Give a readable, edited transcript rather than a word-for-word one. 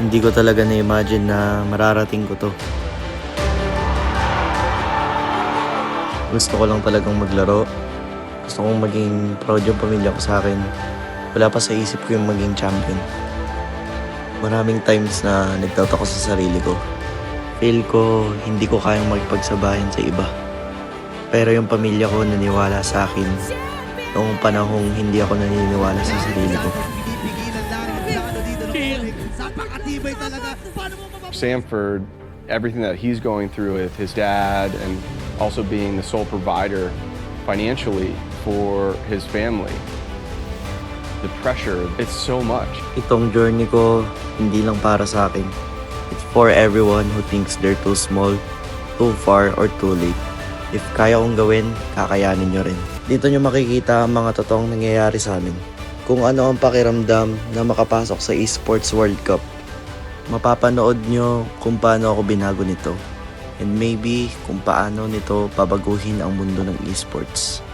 Hindi ko talaga na-imagine na mararating ko to. Gusto ko lang talagang maglaro. Gusto kong maging proud yung pamilya ko sa akin. Wala pa sa isip ko yung maging champion. Maraming times na nagtoubt ako sa sarili ko. Feel ko hindi ko kayang magpagsabayan sa iba. Pero yung pamilya ko naniwala sa akin noong panahong hindi ako naniniwala sa sarili ko. Samford, everything that he's going through with his dad and also being the sole provider financially for his family. The pressure, it's so much. Itong journey ko hindi lang para sa akin. It's for everyone who thinks they're too small, too far, or too late. If kaya kong gawin, kakayanin nyo rin. Dito nyo makikita ang mga totoong nangyayari sa amin. Kung ano ang pakiramdam na makapasok sa Esports World Cup. Mapapanood nyo kung paano ako binago nito. And maybe kung paano nito pabaguhin ang mundo ng esports.